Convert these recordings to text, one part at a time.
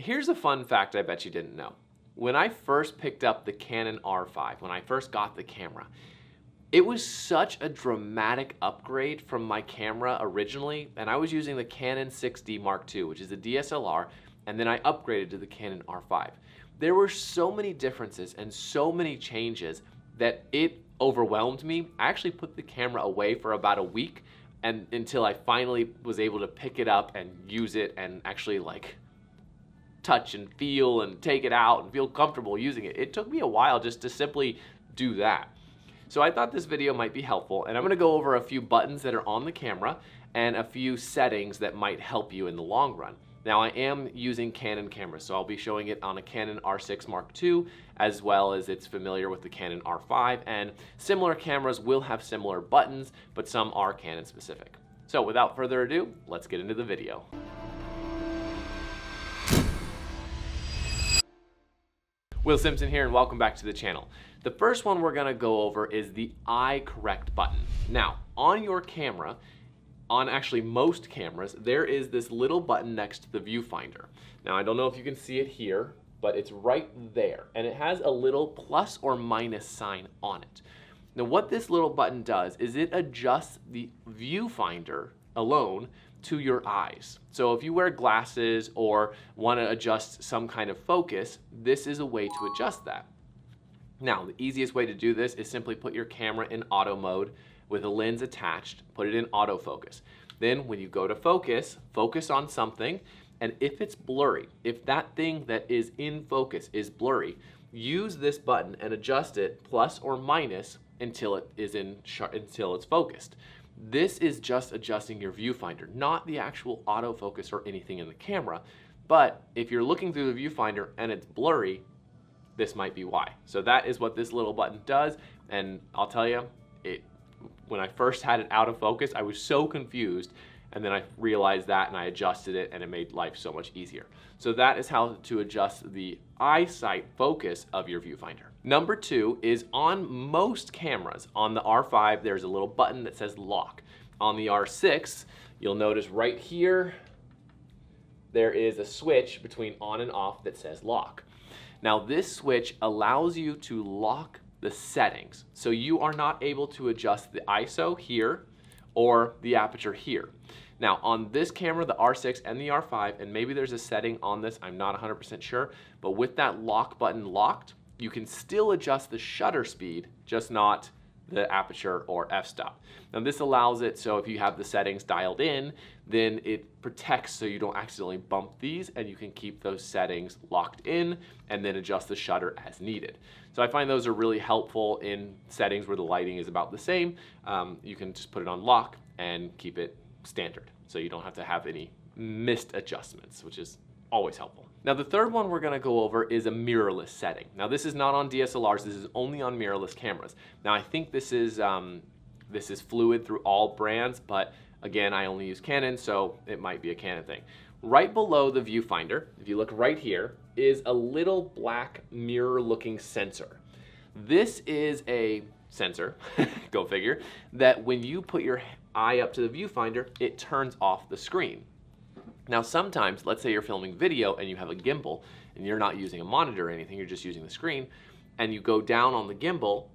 Here's a fun fact I bet you didn't know. When I first picked up the Canon R5, when I first got the camera, it was such a dramatic upgrade from my camera originally, and I was using the Canon 6D Mark II, which is a DSLR, and then I upgraded to the Canon R5. There were so many differences and so many changes that it overwhelmed me. I actually put the camera away for about a week and until I finally was able to pick it up and use it and actually like touch and feel and take it out and feel comfortable using it. It took me a while just to simply do that. So I thought this video might be helpful, and I'm going to go over a few buttons that are on the camera and a few settings that might help you in the long run. Now I am using Canon cameras, so I'll be showing it on a Canon R6 Mark II, as well as it's familiar with the Canon R5, and similar cameras will have similar buttons, but some are Canon specific. So without further ado, let's get into the video. Will Simpson here, and welcome back to the channel. The first one we're going to go over is the eye correct button. Now, on your camera, on actually most cameras, there is this little button next to the viewfinder. Now, I don't know if you can see it here, but it's right there, and it has a little plus or minus sign on it. Now, what this little button does is it adjusts the viewfinder alone to your eyes. So if you wear glasses or want to adjust some kind of focus, this is a way to adjust that. Now, the easiest way to do this is simply put your camera in auto mode with a lens attached, put it in autofocus. Then when you go to focus, focus on something, and if it's blurry, if that thing that is in focus is blurry, use this button and adjust it plus or minus until it's focused. This is just adjusting your viewfinder, not the actual autofocus or anything in the camera. But if you're looking through the viewfinder and it's blurry, this might be why. So that is what this little button does, and I'll tell you, when I first had it out of focus, I was so confused, and then I realized that and I adjusted it, and it made life so much easier. So that is how to adjust the eyesight focus of your viewfinder. Number two is on most cameras. On the R5, there's a little button that says lock. On the R6, you'll notice right here, there is a switch between on and off that says lock. Now this switch allows you to lock the settings, so you are not able to adjust the ISO here or the aperture here. Now on this camera, the R6 and the R5, and maybe there's a setting on this, I'm not 100% sure, but with that lock button locked, you can still adjust the shutter speed, just not the aperture or f-stop. Now this allows it so if you have the settings dialed in, then it protects so you don't accidentally bump these, and you can keep those settings locked in and then adjust the shutter as needed. So I find those are really helpful in settings where the lighting is about the same. You can just put it on lock and keep it standard, so you don't have to have any missed adjustments, which is always helpful. Now the third one we're going to go over is a mirrorless setting. Now this is not on DSLRs, this is only on mirrorless cameras. Now I think this is fluid through all brands, but again, I only use Canon, so it might be a Canon thing. Right below the viewfinder, if you look right here, is a little black mirror-looking sensor. This is a sensor, go figure, that when you put your eye up to the viewfinder, it turns off the screen. Now sometimes, let's say you're filming video and you have a gimbal and you're not using a monitor or anything, you're just using the screen, and you go down on the gimbal,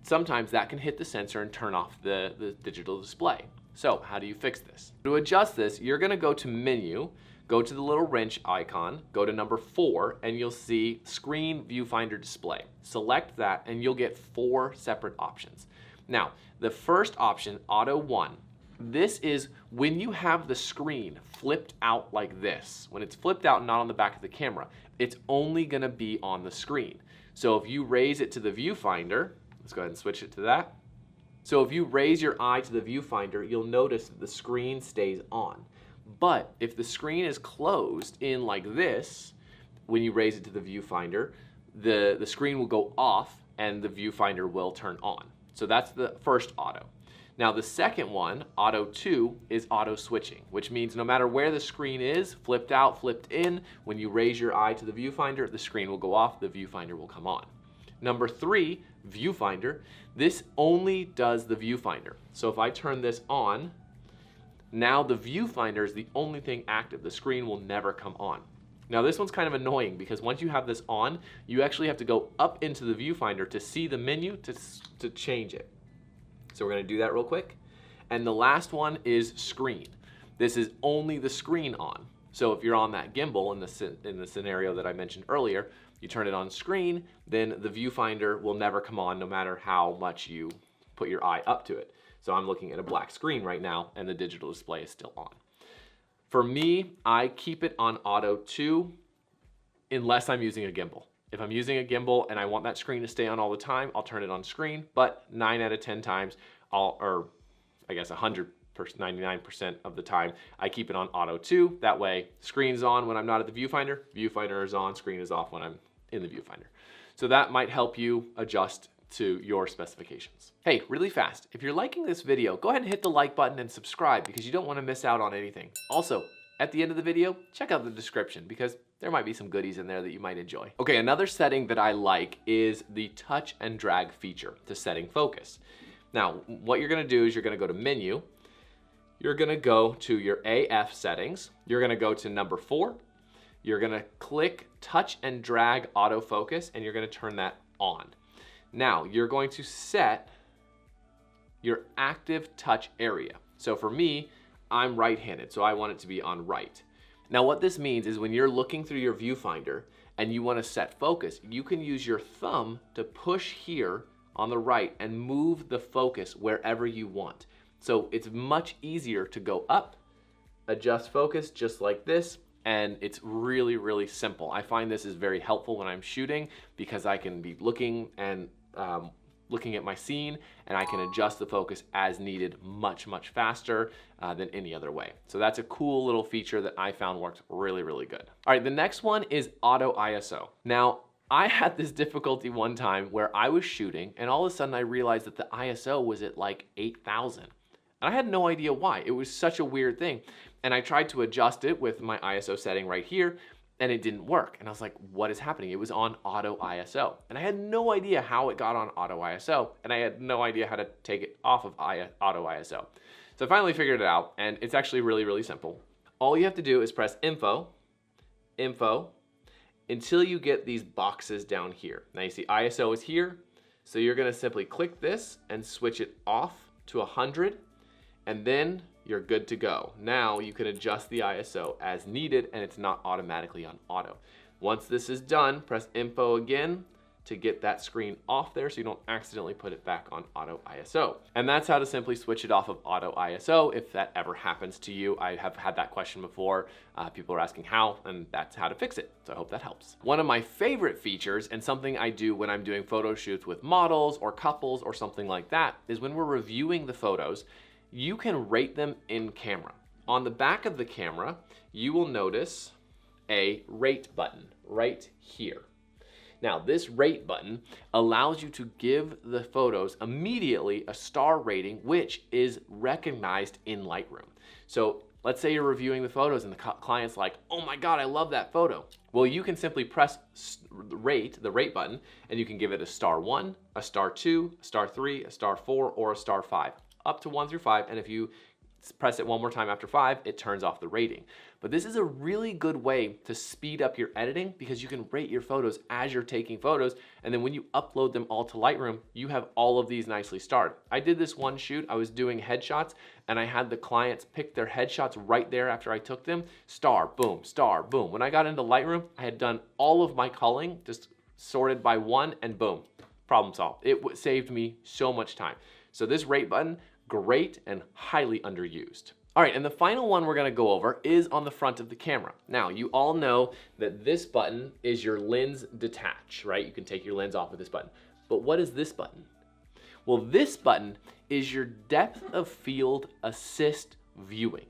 sometimes that can hit the sensor and turn off the digital display. So how do you fix this? To adjust this, you're going to go to menu, go to the little wrench icon, go to number 4, and you'll see screen viewfinder display. Select that and you'll get 4 separate options. Now, the first option, Auto 1, this is when you have the screen flipped out like this. When it's flipped out and not on the back of the camera, it's only going to be on the screen. So if you raise it to the viewfinder, let's go ahead and switch it to that. So if you raise your eye to the viewfinder, you'll notice that the screen stays on. But if the screen is closed in like this, when you raise it to the viewfinder, the screen will go off and the viewfinder will turn on. So that's the first auto. Now the second one, Auto 2, is auto switching, which means no matter where the screen is, flipped out, flipped in, when you raise your eye to the viewfinder, the screen will go off, the viewfinder will come on. Number 3, viewfinder. This only does the viewfinder. So if I turn this on, now the viewfinder is the only thing active. The screen will never come on. Now this one's kind of annoying because once you have this on, you actually have to go up into the viewfinder to see the menu to change it. So we're gonna do that real quick. And the last one is screen. This is only the screen on. So if you're on that gimbal in the scenario that I mentioned earlier, you turn it on screen, then the viewfinder will never come on no matter how much you put your eye up to it. So I'm looking at a black screen right now and the digital display is still on. For me, I keep it on auto 2 unless I'm using a gimbal. If I'm using a gimbal and I want that screen to stay on all the time, I'll turn it on screen, but 9 out of 10 times, or I guess 99% of the time, I keep it on auto 2. That way, screen's on when I'm not at the viewfinder, viewfinder is on, screen is off when I'm in the viewfinder. So that might help you adjust to your specifications. Hey, really fast, if you're liking this video, go ahead and hit the like button and subscribe because you don't want to miss out on anything. Also, at the end of the video, check out the description because there might be some goodies in there that you might enjoy. Okay, another setting that I like is the touch and drag feature to setting focus. Now, what you're gonna do is you're gonna go to menu, you're gonna go to your AF settings, you're gonna go to number 4, you're gonna click touch and drag autofocus and you're gonna turn that on. Now, you're going to set your active touch area. So for me, I'm right-handed, so I want it to be on right. Now what this means is when you're looking through your viewfinder and you want to set focus, you can use your thumb to push here on the right and move the focus wherever you want. So it's much easier to go up, adjust focus just like this, and it's really, really simple. I find this is very helpful when I'm shooting because I can be looking and looking at my scene and I can adjust the focus as needed much faster than any other way. So that's a cool little feature that I found works really, really good. All right, the next one is auto ISO. Now, I had this difficulty one time where I was shooting and all of a sudden I realized that the ISO was at like 8,000. And I had no idea why. It was such a weird thing. And I tried to adjust it with my ISO setting right here and it didn't work. And I was like, what is happening? It was on auto ISO. And I had no idea how it got on auto ISO. And I had no idea how to take it off of auto ISO. So I finally figured it out and it's actually really, really simple. All you have to do is press info, until you get these boxes down here. Now you see ISO is here. So you're gonna simply click this and switch it off to 100 and then you're good to go. Now you can adjust the ISO as needed and it's not automatically on auto. Once this is done, press info again to get that screen off there so you don't accidentally put it back on auto ISO. And that's how to simply switch it off of auto ISO if that ever happens to you. I have had that question before. People are asking how, and that's how to fix it. So I hope that helps. One of my favorite features and something I do when I'm doing photo shoots with models or couples or something like that is when we're reviewing the photos, you can rate them in camera. On the back of the camera, you will notice a rate button right here. Now, this rate button allows you to give the photos immediately a star rating, which is recognized in Lightroom. So let's say you're reviewing the photos and the client's like, oh my God, I love that photo. Well, you can simply press the rate button, and you can give it a star 1, a star 2, a star 3, a star 4, or a star 5. Up to 1 through 5, and if you press it one more time after 5, it turns off the rating. But this is a really good way to speed up your editing because you can rate your photos as you're taking photos, and then when you upload them all to Lightroom, you have all of these nicely starred. I did this one shoot, I was doing headshots, and I had the clients pick their headshots right there after I took them. Star, boom, star, boom. When I got into Lightroom, I had done all of my culling, just sorted by 1, and boom, problem solved. It saved me so much time. So this rate button, great and highly underused. All right, and the final one we're gonna go over is on the front of the camera. Now, you all know that this button is your lens detach, right? You can take your lens off with this button. But what is this button? Well, this button is your depth of field assist viewing.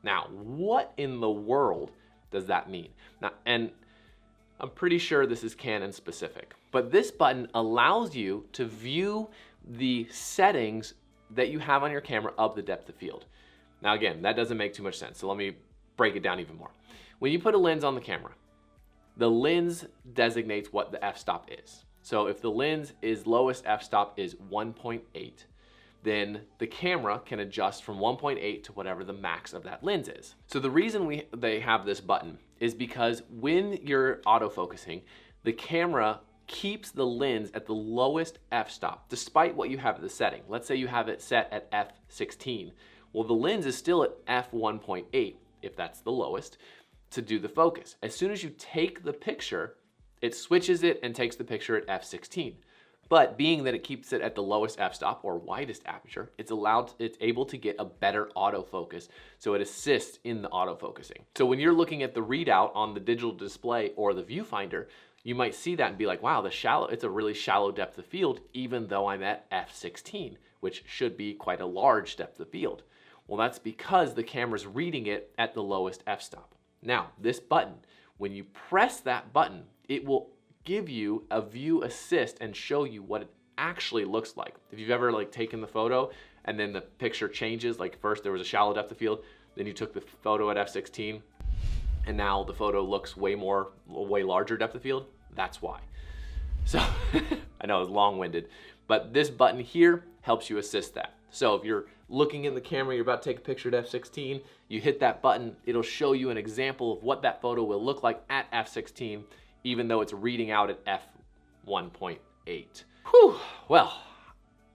Now, what in the world does that mean? Now, and I'm pretty sure this is Canon specific, but this button allows you to view the settings that you have on your camera of the depth of field. Now again, that doesn't make too much sense, so let me break it down even more. When you put a lens on the camera, the lens designates what the f-stop is. So if the lens is lowest f-stop is 1.8, then the camera can adjust from 1.8 to whatever the max of that lens is. So the reason they have this button is because when you're autofocusing, the camera keeps the lens at the lowest f-stop, despite what you have at the setting. Let's say you have it set at f16. Well, the lens is still at f1.8, if that's the lowest, to do the focus. As soon as you take the picture, it switches it and takes the picture at f16. But being that it keeps it at the lowest f-stop or widest aperture, it's able to get a better autofocus, so it assists in the autofocusing. So when you're looking at the readout on the digital display or the viewfinder, you might see that and be like, wow, it's a really shallow depth of field, even though I'm at f16, which should be quite a large depth of field. Well, that's because the camera's reading it at the lowest f-stop. Now, this button, when you press that button, it will give you a view assist and show you what it actually looks like. If you've ever taken the photo and then the picture changes, like first there was a shallow depth of field, then you took the photo at f16, and now the photo looks way larger depth of field, that's why. So, I know it's long-winded, but this button here helps you assist that. So if you're looking in the camera, you're about to take a picture at f16, you hit that button, it'll show you an example of what that photo will look like at f16, even though it's reading out at f1.8. Whew, well,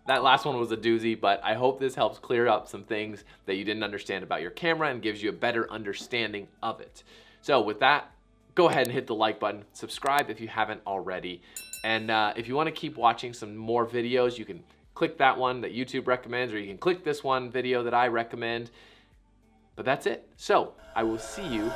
that last one was a doozy, but I hope this helps clear up some things that you didn't understand about your camera and gives you a better understanding of it. So with that, go ahead and hit the like button, subscribe if you haven't already, and if you want to keep watching some more videos, you can click that one that YouTube recommends, or you can click this one video that I recommend. But that's it. So I will see you